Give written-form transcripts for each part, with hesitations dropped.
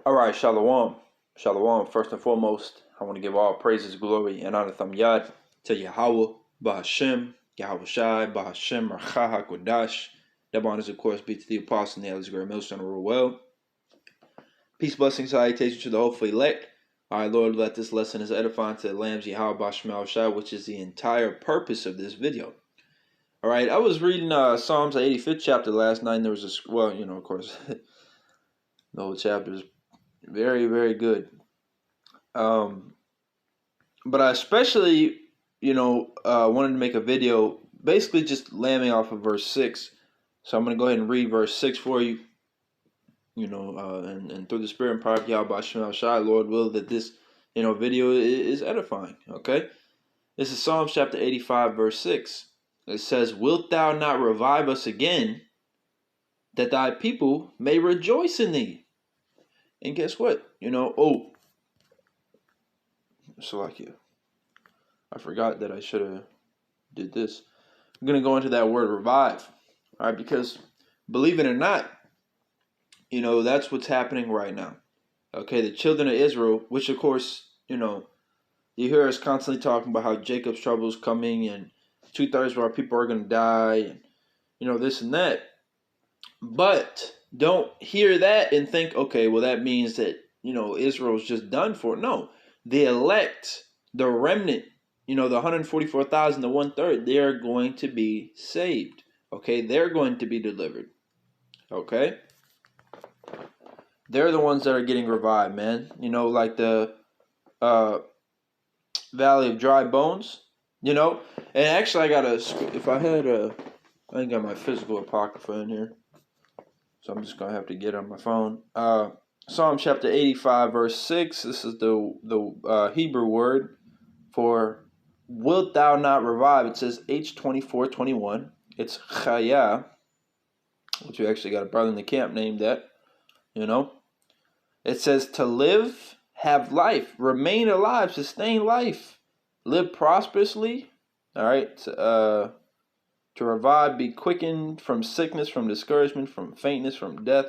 All right, Shalom. Shalom. First and foremost, I want to give all praises, glory, and honor Yad to Yahweh, Bahashem, Yahweh Shai, Bahashem, Racha HaKodash. That honors, of course, be to the apostle, Nail Great Millstone, rule well. Peace, blessings, salutations to the hopeful elect. All right, Lord, let this lesson is edifying to the lambs, Yahweh, Bahashem, Shai, which is the entire purpose of this video. All right, I was reading Psalms 85th chapter last night, and there was a, of course, the whole chapter is very, very good. But I especially, wanted to make a video basically just lambing off of verse 6. So I'm going to go ahead and read verse 6 for you, and through the Spirit and power of Yahweh Shem Shai, Lord will that this, video is edifying, okay? This is Psalms chapter 85, verse 6. It says, "Wilt thou not revive us again, that thy people may rejoice in thee?" And guess what? Salakia. I forgot that I should have did this. I'm going to go into that word revive, all right? Because believe it or not, that's what's happening right now. Okay, the children of Israel, which of course, you hear us constantly talking about how Jacob's trouble is coming and 2/3 of our people are going to die and, this and that. But don't hear that and think, okay, well, that means that, Israel's just done for. No, the elect, the remnant, the 144,000, the 1/3, they are going to be saved. Okay, they're going to be delivered. Okay, they're the ones that are getting revived, man. Like the Valley of Dry Bones. And actually, I ain't got my physical apocrypha in here, so I'm just gonna have to get on my phone. Psalm chapter 85, verse 6. This is the Hebrew word for "wilt thou not revive." It says H2421. It's Chaya, which we actually got a brother in the camp named that. It says to live, have life, remain alive, sustain life, live prosperously. All right. To revive, be quickened from sickness, from discouragement, from faintness, from death.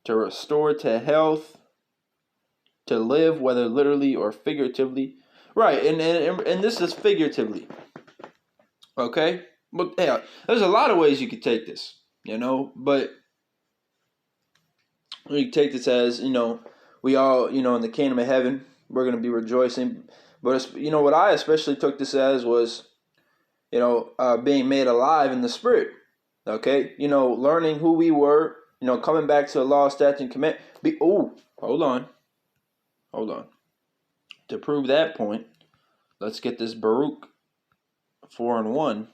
To restore to health, to live, whether literally or figuratively. Right, and this is figuratively. Okay? But yeah, there's a lot of ways you could take this, but you take this as, we all, in the kingdom of heaven, we're going to be rejoicing. But, what I especially took this as was, being made alive in the spirit. Okay? Learning who we were, coming back to the law, statute, and command. Hold on. To prove that point, let's get this Baruch 4:1.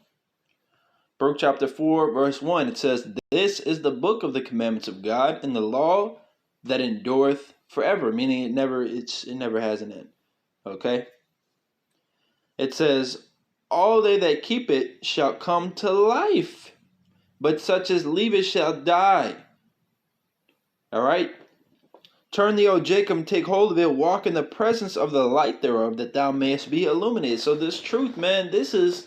Baruch chapter 4, verse 1. It says, "This is the book of the commandments of God and the law that endureth forever," meaning it never has an end. Okay? It says, "All they that keep it shall come to life, but such as leave it shall die." All right? "Turn thee, O Jacob, take hold of it, walk in the presence of the light thereof, that thou mayest be illuminated." So this truth, man, this is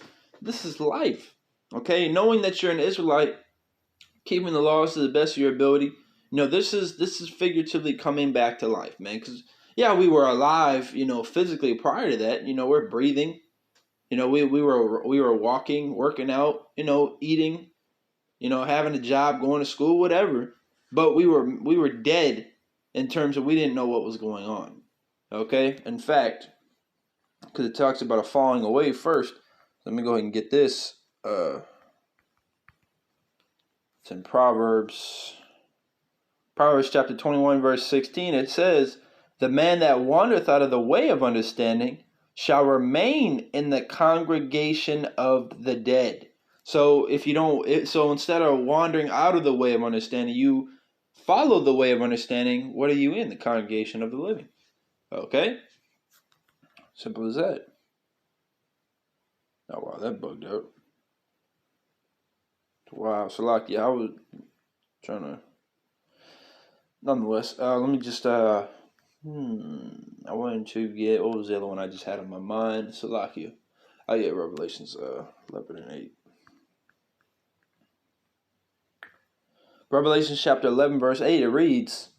life. Okay? Knowing that you're an Israelite, keeping the laws to the best of your ability, this is figuratively coming back to life, man. Because we were alive, physically prior to that. We're breathing. We were walking, working out, eating, having a job, going to school, whatever. But we were dead in terms of we didn't know what was going on. Okay? In fact, because it talks about a falling away first. Let me go ahead and get this. It's in Proverbs chapter 21, verse 16. It says, "The man that wandereth out of the way of understanding shall remain in the congregation of the dead." So so instead of wandering out of the way of understanding, you follow the way of understanding. What are you in? The congregation of the living. Okay? Simple as that. Oh, wow, that bugged out. Wow, Salaki, I was trying to... Nonetheless, let me just... I wanted to get... What was the other one I just had on my mind? Salakia. Oh, yeah, Revelations 11 and 8. Revelation chapter 11, verse 8, it reads,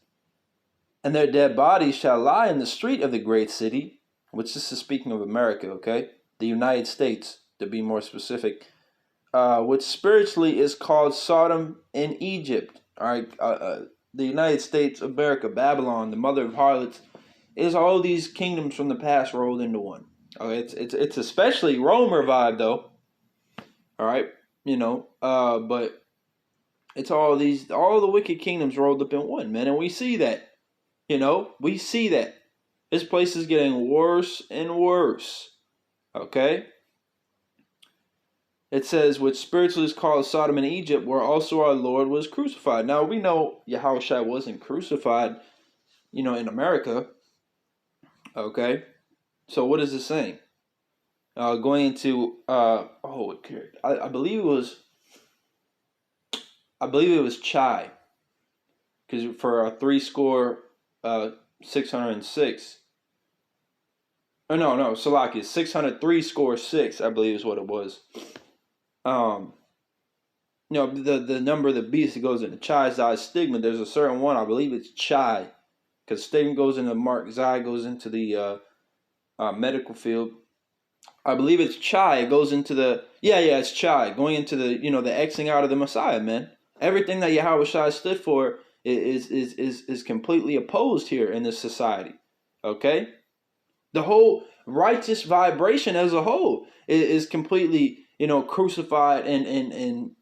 And their dead bodies shall lie in the street of the great city, which this is speaking of America, okay? The United States, to be more specific, which spiritually is called Sodom and Egypt. All right, the United States, America, Babylon, the mother of harlots, is all these kingdoms from the past rolled into one. Okay, it's especially Rome revived though. All right, but it's all the wicked kingdoms rolled up in one, man, and we see that. We see that this place is getting worse and worse. Okay. It says, which spiritually is called Sodom and Egypt, where also our Lord was crucified. Now we know Yahushua wasn't crucified, in America. Okay. So what is it saying? Going into I believe it was Chai, because for 606. Oh no, Salaki, 603 score 6, I believe is what it was. The number of the beast that goes into Chai, Zai, stigma. There's a certain one, I believe it's Chai, because stigma goes into Mark, Zai goes into the medical field. I believe it's Chai. It goes into it's Chai, going into the the Xing out of the Messiah, man. Everything that Yahweh stood for is completely opposed here in this society. Okay, the whole righteous vibration as a whole is completely crucified, and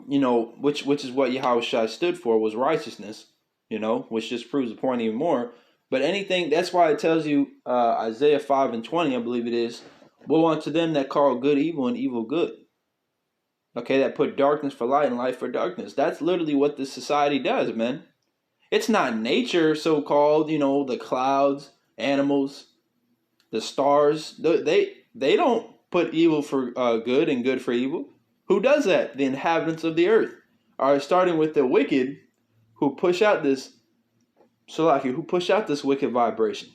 which is what Yahweh stood for, was righteousness. Which just proves the point even more. But anything, that's why it tells you, Isaiah 5:20, I believe it is, woe unto them that call good evil and evil good. Okay, that put darkness for light and light for darkness. That's literally what this society does, man. It's not nature, so-called, the clouds, animals, the stars. They don't put evil for good and good for evil. Who does that? The inhabitants of the earth. All right, starting with the wicked, who push out this wicked vibration.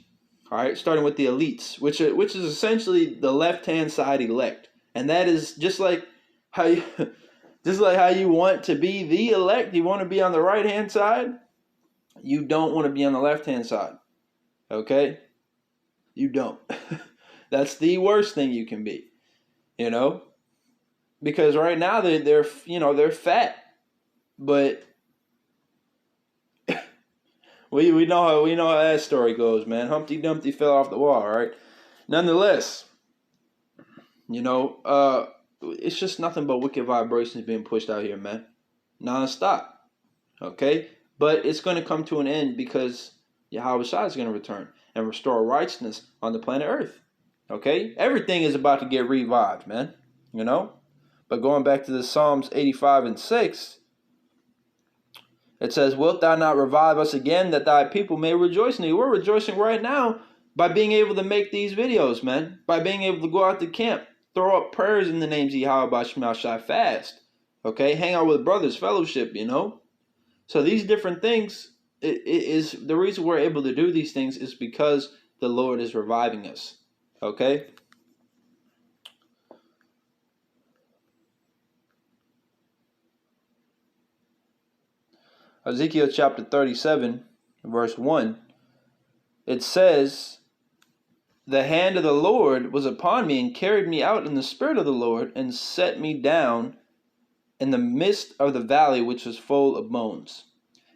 All right, starting with the elites, which is essentially the left-hand side elect, and that is just like how you want to be the elect. You want to be on the right-hand side. You don't want to be on the left-hand side. Okay, you don't. That's the worst thing you can be. Because right now they're fat, but we know how that story goes, man. Humpty Dumpty fell off the wall, right? Nonetheless, it's just nothing but wicked vibrations being pushed out here, man, nonstop. Okay, but it's going to come to an end because Yahweh Shai is going to return and restore righteousness on the planet Earth. Okay, everything is about to get revived, man. But going back to the Psalms 85:6. It says, wilt thou not revive us again, that thy people may rejoice in thee? We're rejoicing right now by being able to make these videos, man. By being able to go out to camp, throw up prayers in the names of Yahweh Shema Shai, fast. Okay, hang out with brothers, fellowship, So these different things, it is the reason we're able to do these things is because the Lord is reviving us. Okay? Ezekiel chapter 37, verse 1, it says, the hand of the Lord was upon me and carried me out in the spirit of the Lord and set me down in the midst of the valley which was full of bones,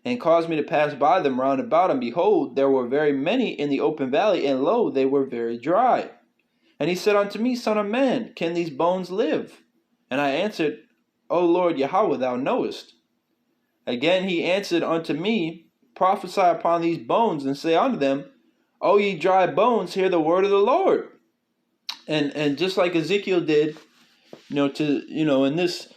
and caused me to pass by them round about, and behold, there were very many in the open valley, and lo, they were very dry. And he said unto me, Son of man, can these bones live? And I answered, O Lord Yahweh, thou knowest. Again he answered unto me, prophesy upon these bones, and say unto them, O ye dry bones, hear the word of the Lord. And just like Ezekiel did, in this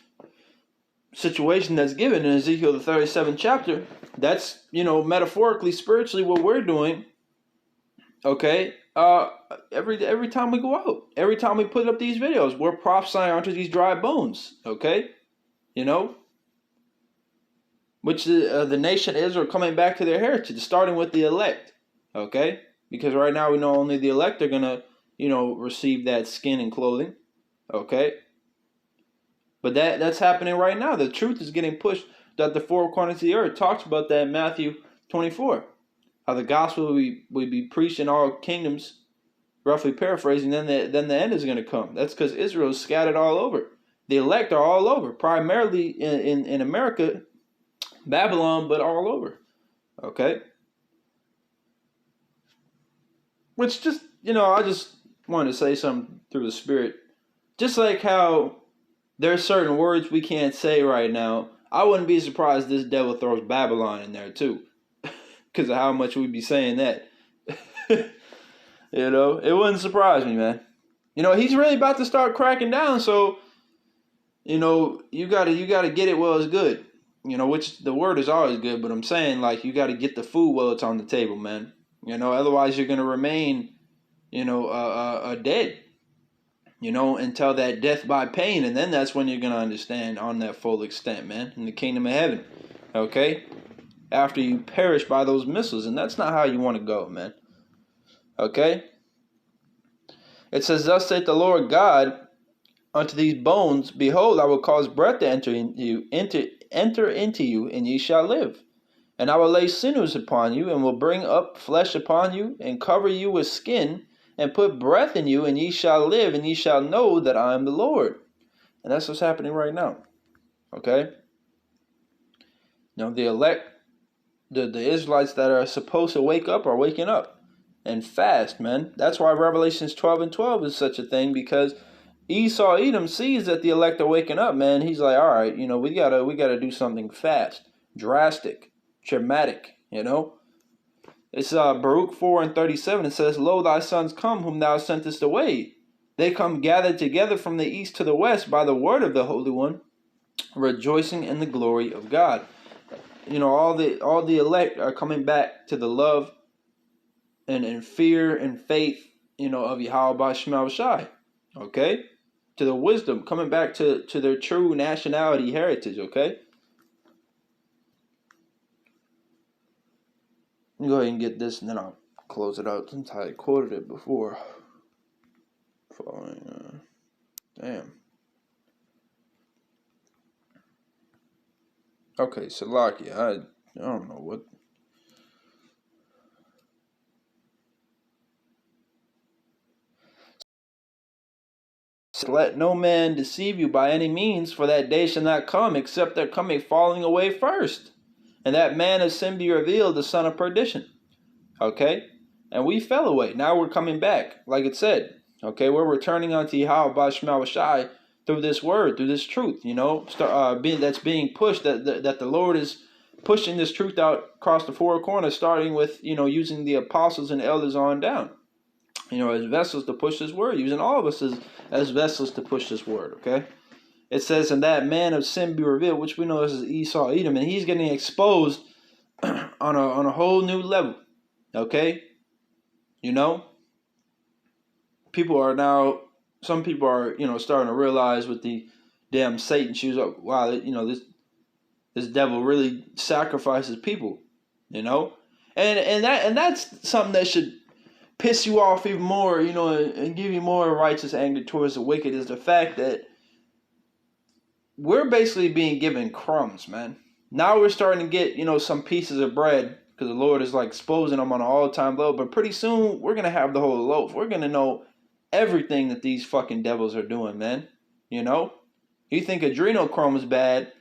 situation that's given in Ezekiel the 37th chapter, that's metaphorically, spiritually what we're doing. Okay, every time we go out, every time we put up these videos, we're prophesying onto these dry bones. Okay, which the nation Israel coming back to their heritage, starting with the elect. Okay, because right now we know only the elect are gonna receive that skin and clothing. Okay, but that's happening right now. The truth is getting pushed that the four corners of the earth talks about that in Matthew 24. How the gospel will be preached in all kingdoms, roughly paraphrasing, then the end is going to come. That's because Israel is scattered all over. The elect are all over, primarily in America, Babylon, but all over. Okay? Which just, I just wanted to say something through the Spirit. Just like how there's certain words we can't say right now, I wouldn't be surprised this devil throws Babylon in there too. Because of how much we'd be saying that. It wouldn't surprise me, man. He's really about to start cracking down, so you gotta get it while it's good. Which the word is always good, but I'm saying, like, you gotta get the food while it's on the table, man. Otherwise you're gonna remain, dead. Until that death by pain, and then that's when you're gonna understand on that full extent, man, in the kingdom of heaven. Okay? After you perish by those missiles, and that's not how you want to go, man. Okay? It says, "Thus saith the Lord God unto these bones, Behold, I will cause breath to enter into you, and ye shall live. And I will lay sinews upon you, and will bring up flesh upon you, and cover you with skin, and put breath in you, and ye shall live, and ye shall know that I am the Lord." And that's what's happening right now. Okay? The elect, the Israelites that are supposed to wake up are waking up. And fast, man. That's why Revelations 12:12 is such a thing, because Esau Edom sees that the elect are waking up, man. He's like, all right, we gotta do something fast, drastic, dramatic, It's Baruch 4:37. It says, "Lo, thy sons come, whom thou sentest away. They come gathered together from the east to the west by the word of the Holy One, rejoicing in the glory of God." All the elect are coming back to the love and fear and faith, of Yahweh Shema Shai. Okay? To the wisdom, coming back to their true nationality heritage, okay? Let me go ahead and get this, and then I'll close it out since I quoted it before. Damn. Okay, Salakia, I don't know what. "Let no man deceive you by any means, for that day shall not come, except there come a falling away first, and that man of sin be revealed, the son of perdition." Okay? And we fell away. Now we're coming back, like it said. Okay? We're returning unto Yahweh Shema Shai through this word, through this truth, that's being pushed, that the Lord is pushing this truth out across the four corners, starting with, using the apostles and elders on down. As vessels to push this word, using all of us as vessels to push this word, okay? It says, "And that man of sin be revealed," which we know is Esau Edom, and he's getting exposed on a whole new level, okay? Some people are, starting to realize with the damn Satan shoes up, wow, this devil really sacrifices people, and that's something that should piss you off even more, and give you more righteous anger towards the wicked, is the fact that we're basically being given crumbs, man. Now we're starting to get, some pieces of bread, because the Lord is like exposing them on an all-time low. But pretty soon we're gonna have the whole loaf. We're gonna know everything that these fucking devils are doing, man. You think adrenochrome is bad,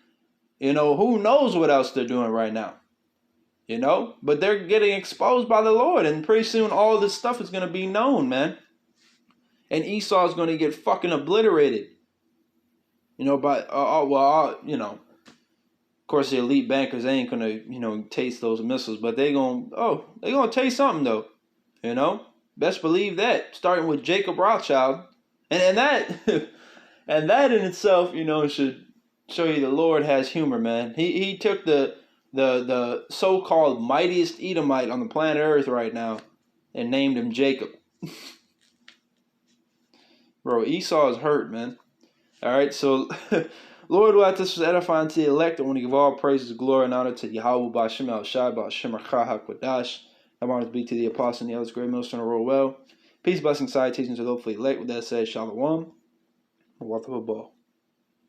who knows what else they're doing right now. But they're getting exposed by the Lord, and pretty soon all this stuff is going to be known, man. And Esau is going to get fucking obliterated. Of course the elite bankers, they ain't going to, taste those missiles, but they're going to taste something though. Best believe that, starting with Jacob Rothschild. And that and that in itself, should show you the Lord has humor, man. He took the so-called mightiest Edomite on the planet Earth right now and named him Jacob. Bro, Esau is hurt, man. All right, so Lord, what this was edifying to the elect. I want to give all praises, glory, and honor to Yahweh B'Shem El-Shai B'Shem HaKodash. I want to be to the apostle and the elders, great millstone, and roll well. Peace, blessing, side teachings, and hopefully elect. With that said, Shalom. Walk the ball.